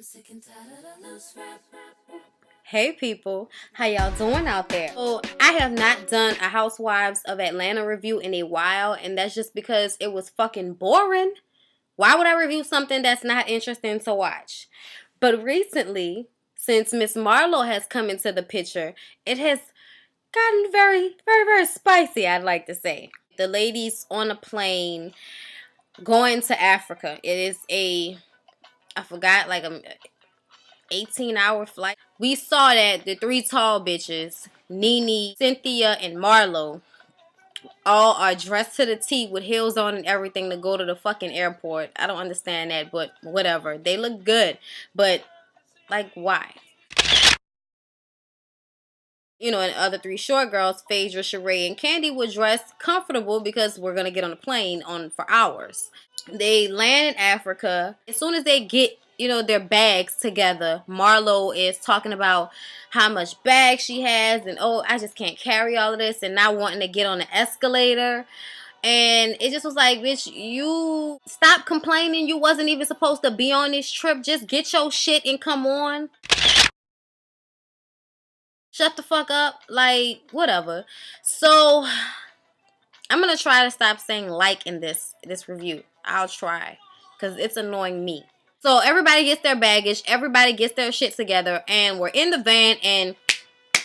sick and tired of loose rap. Hey people, how y'all doing out there? So I have not done a Housewives of Atlanta review in a while, and that's just because it was fucking boring. Why would I review something that's not interesting to watch? But recently, since Miss Marlo has come into the picture, it has gotten very, very, very spicy, I'd like to say. The ladies on a plane going to Africa. It is I forgot, like a 18-hour flight. We saw that the three tall bitches, Nene, Cynthia, and Marlo, all are dressed to the T with heels on and everything to go to the fucking airport. I don't understand that, but whatever. They look good, but like, why? You know, and the other three short girls, Phaedra, Sheree, and Candy, were dressed comfortable because we're gonna get on a plane for hours. They land in Africa. As soon as they get, their bags together, Marlo is talking about how much bag she has and, oh, I just can't carry all of this, and not wanting to get on the escalator. And it just was like, bitch, you stop complaining. You wasn't even supposed to be on this trip. Just get your shit and come on. Shut the fuck up. Like, whatever. So I'm gonna try to stop saying like in this review. I'll try, because it's annoying me. So everybody gets their baggage, everybody gets their shit together, and we're in the van and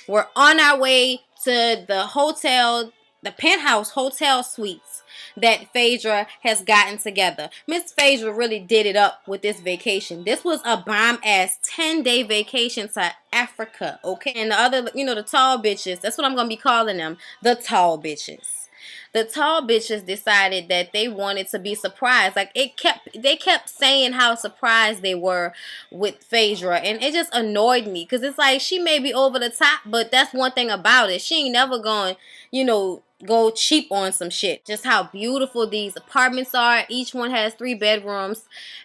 we're on our way to the hotel, the penthouse hotel suites that Phaedra has gotten together. Miss Phaedra really did it up with this vacation. This was a bomb-ass 10-day vacation to Africa, okay? And the other, the tall bitches, that's what I'm going to be calling them, the tall bitches. The tall bitches decided that they wanted to be surprised. Like, they kept saying how surprised they were with Phaedra, and it just annoyed me, because it's like, she may be over the top, but that's one thing about it. She ain't never going, go cheap on some shit. Just how beautiful these apartments are. Each one has 3 bedrooms,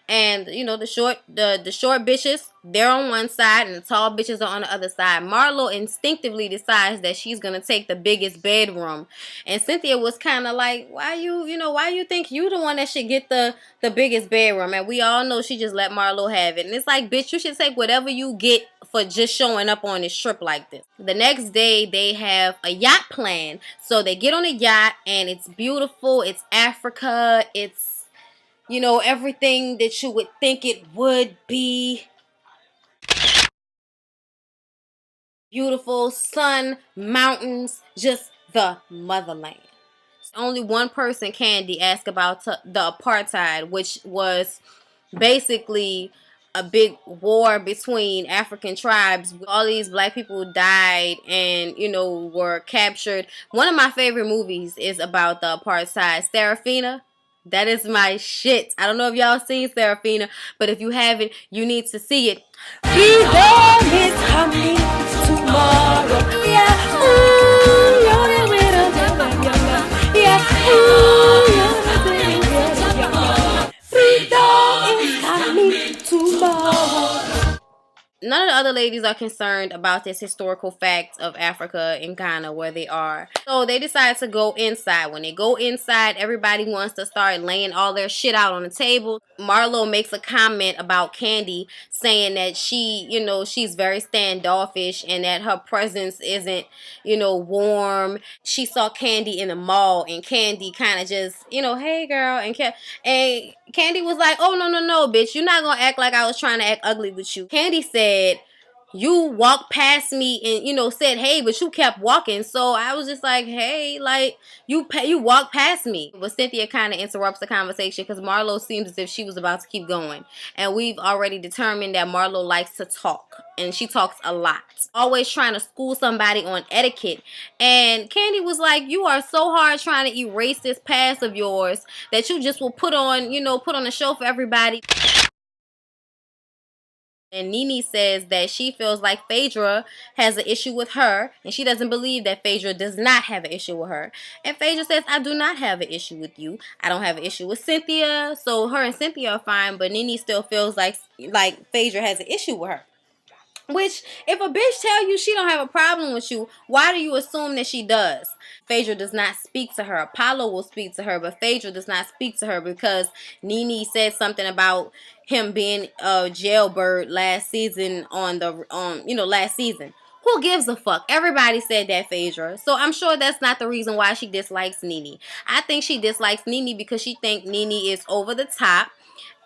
and the short bitches, they're on one side and the tall bitches are on the other side. Marlo instinctively decides that she's gonna take the biggest bedroom, and Cynthia was kind of like, why you think you the one that should get the biggest bedroom? And we all know she just let Marlo have it. And it's like, bitch, you should take whatever you get for just showing up on this trip like this. The next day they have a yacht plan, so they get on a yacht and it's beautiful. It's Africa. It's everything that you would think it would be. Beautiful sun, mountains, just the motherland. Only one person, Candy, asked about the apartheid, which was basically a big war between African tribes. All these black people died and, were captured. One of my favorite movies is about the apartheid. Serafina. That is my shit. I don't know if y'all seen Serafina, but if you haven't, you need to see it. Freedom is coming tomorrow. Yeah, ooh, yeah, ooh, freedom is coming tomorrow. None of the other ladies are concerned about this historical fact of Africa and Ghana where they are. So they decide to go inside. When they go inside, everybody wants to start laying all their shit out on the table. Marlo makes a comment about Candy, saying that she's very standoffish and that her presence isn't, warm. She saw Candy in the mall and Candy kind of just, hey girl, and Candy was like, oh, no, bitch. You're not going to act like I was trying to act ugly with you. Candy said, you walked past me and, said, hey, but you kept walking. So I was just like, hey, like, you walked past me. But Cynthia kind of interrupts the conversation because Marlo seems as if she was about to keep going. And we've already determined that Marlo likes to talk. And she talks a lot. Always trying to school somebody on etiquette. And Candy was like, you are so hard trying to erase this past of yours that you just will put on a show for everybody. And Nene says that she feels like Phaedra has an issue with her, and she doesn't believe that Phaedra does not have an issue with her. And Phaedra says, I do not have an issue with you. I don't have an issue with Cynthia. So her and Cynthia are fine, but Nene still feels like Phaedra has an issue with her. Which, if a bitch tell you she don't have a problem with you, why do you assume that she does? Phaedra does not speak to her. Apollo will speak to her, but Phaedra does not speak to her because Nene said something about, him being a jailbird last season on the last season. Who gives a fuck? Everybody said that, Phaedra. So I'm sure that's not the reason why she dislikes Nene. I think she dislikes Nene because she thinks Nene is over the top.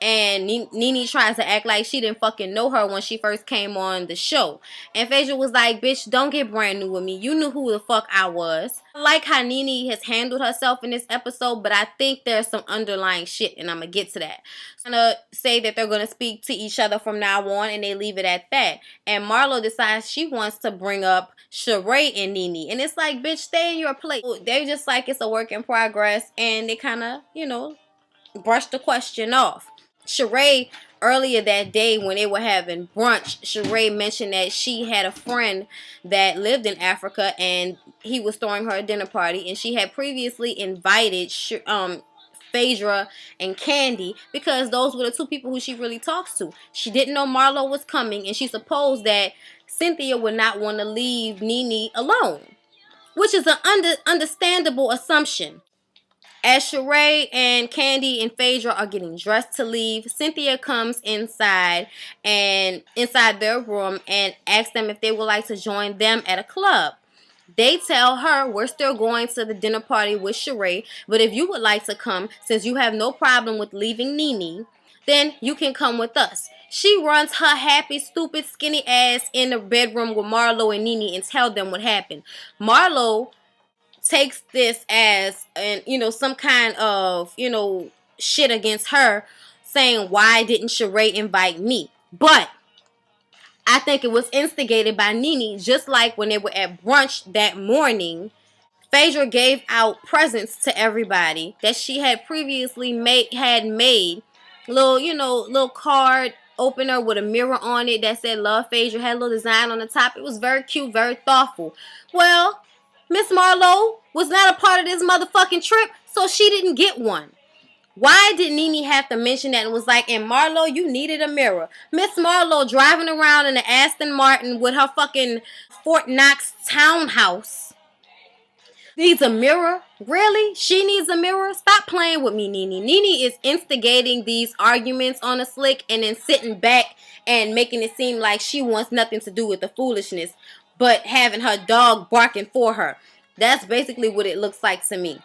And Nene tries to act like she didn't fucking know her when she first came on the show. And Phaedra was like, bitch, don't get brand new with me. You knew who the fuck I was. I like how Nene has handled herself in this episode, but I think there's some underlying shit, and I'm going to get to that. I'm going to say that they're going to speak to each other from now on, and they leave it at that. And Marlo decides she wants to bring up Sheree and Nene. And it's like, bitch, stay in your place. They're just like, it's a work in progress, and they kind of, brush the question off. Sheree, earlier that day when they were having brunch, Sheree mentioned that she had a friend that lived in Africa and he was throwing her a dinner party, and she had previously invited Phaedra and Candy because those were the two people who she really talks to. She didn't know Marlo was coming, and she supposed that Cynthia would not want to leave Nene alone, which is an understandable assumption. As Sheree and Candy and Phaedra are getting dressed to leave, Cynthia comes inside their room and asks them if they would like to join them at a club. They tell her, we're still going to the dinner party with Sheree, but if you would like to come, since you have no problem with leaving Nene, then you can come with us. She runs her happy, stupid, skinny ass in the bedroom with Marlo and Nene and tell them what happened. Marlo takes this as some kind of shit against her, saying, why didn't Sheree invite me? But I think it was instigated by Nene, just like when they were at brunch that morning. Phaedra gave out presents to everybody that she had previously made little card opener with a mirror on it that said love Phaedra, had a little design on the top. It was very cute, very thoughtful. Well, Miss Marlo was not a part of this motherfucking trip, so she didn't get one. Why did Nene have to mention that? It was like, and Marlo, you needed a mirror. Miss Marlo driving around in an Aston Martin with her fucking Fort Knox townhouse needs a mirror? Really? She needs a mirror? Stop playing with me, Nene. Nene is instigating these arguments on a slick and then sitting back and making it seem like she wants nothing to do with the foolishness, but having her dog barking for her. That's basically what it looks like to me.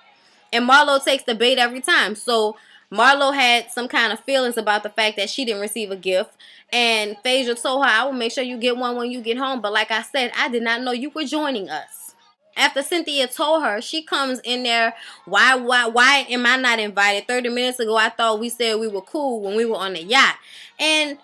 And Marlo takes the bait every time. So Marlo had some kind of feelings about the fact that she didn't receive a gift. And Phaedra told her, I will make sure you get one when you get home. But like I said, I did not know you were joining us. After Cynthia told her, she comes in there, why am I not invited? 30 minutes ago, I thought we said we were cool when we were on the yacht. And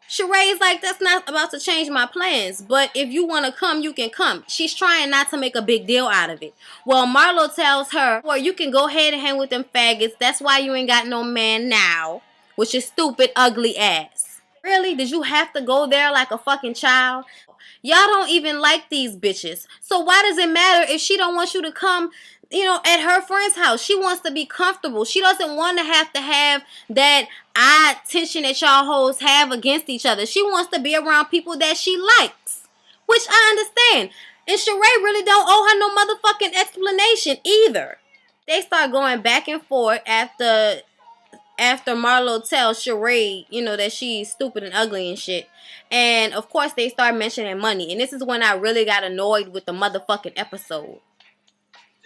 Sheree's like, that's not about to change my plans, but if you want to come, you can come. She's trying not to make a big deal out of it. Well, Marlo tells her, well, you can go ahead and hang with them faggots. That's why you ain't got no man now, which is stupid, ugly ass. Really? Did you have to go there like a fucking child? Y'all don't even like these bitches. So why does it matter if she don't want you to come, at her friend's house? She wants to be comfortable. She doesn't want to have that odd tension that y'all hoes have against each other. She wants to be around people that she likes, which I understand. And Sheree really don't owe her no motherfucking explanation either. They start going back and forth after Marlo tells Sheree, that she's stupid and ugly and shit. And of course they start mentioning money. And this is when I really got annoyed with the motherfucking episode.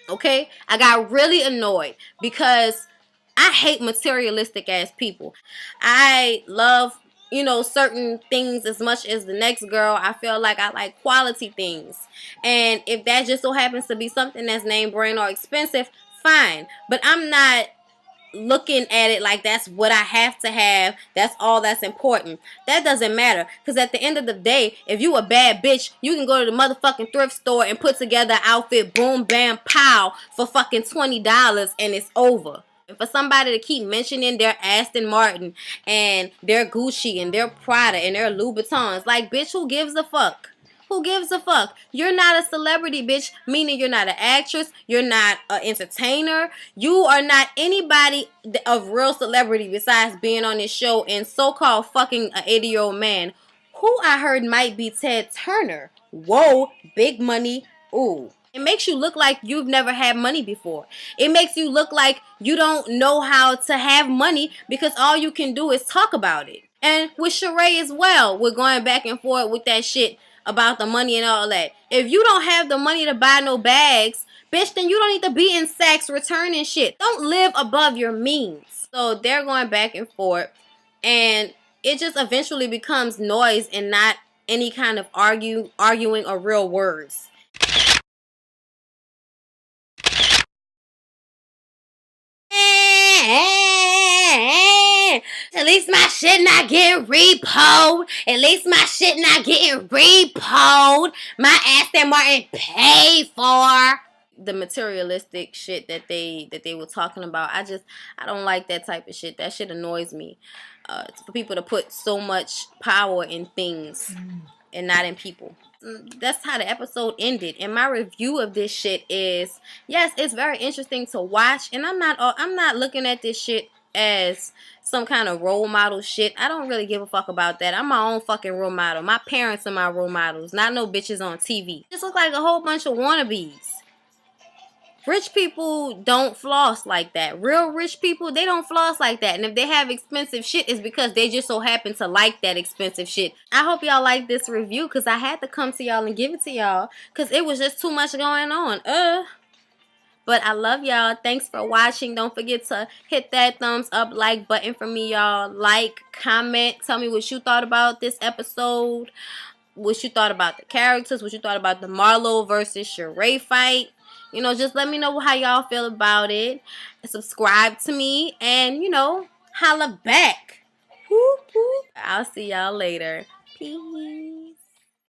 Okay? I got really annoyed because I hate materialistic ass people. I love, certain things as much as the next girl. I feel like I like quality things. And if that just so happens to be something that's name brand or expensive, fine. But I'm not looking at it like that's what I have to have. That's all that's important. That doesn't matter. Because at the end of the day, if you a bad bitch, you can go to the motherfucking thrift store and put together an outfit, boom, bam, pow, for fucking $20 and it's over. And for somebody to keep mentioning their Aston Martin and their Gucci and their Prada and their Louboutins, like, bitch, who gives a fuck? Who gives a fuck? You're not a celebrity, bitch, meaning you're not an actress, you're not an entertainer, you are not anybody of real celebrity besides being on this show and so-called fucking an 80-year-old man who I heard might be Ted Turner. Whoa, big money, ooh. It makes you look like you've never had money before. It makes you look like you don't know how to have money because all you can do is talk about it. And with Sheree as well, we're going back and forth with that shit about the money and all that. If you don't have the money to buy no bags, bitch, then you don't need to be in Saks returning shit. Don't live above your means. So they're going back and forth, and it just eventually becomes noise and not any kind of arguing or real words. At least my shit not getting repoed. At least my shit not getting repoed. My Aston Martin paid for. The materialistic shit that they were talking about. I don't like that type of shit. That shit annoys me. For people to put so much power in things and not in people. That's how the episode ended. And my review of this shit is, yes, it's very interesting to watch, and I'm not looking at this shit as some kind of role model shit. I don't really give a fuck about that. I'm my own fucking role model. My parents are my role models, not no bitches on TV. Just look like a whole bunch of wannabes. Rich people don't floss like that. Real rich people, they don't floss like that. And if they have expensive shit, it's because they just so happen to like that expensive shit. I hope y'all like this review, because I had to come to y'all and give it to y'all, because it was just too much going on. But I love y'all. Thanks for watching. Don't forget to hit that thumbs up, like button for me, y'all. Like, comment, tell me what you thought about this episode. What you thought about the characters. What you thought about the Marlo versus Sheree fight. You know, just let me know how y'all feel about it. Subscribe to me and, you know, holla back. Whoop, whoop. I'll see y'all later. Peace.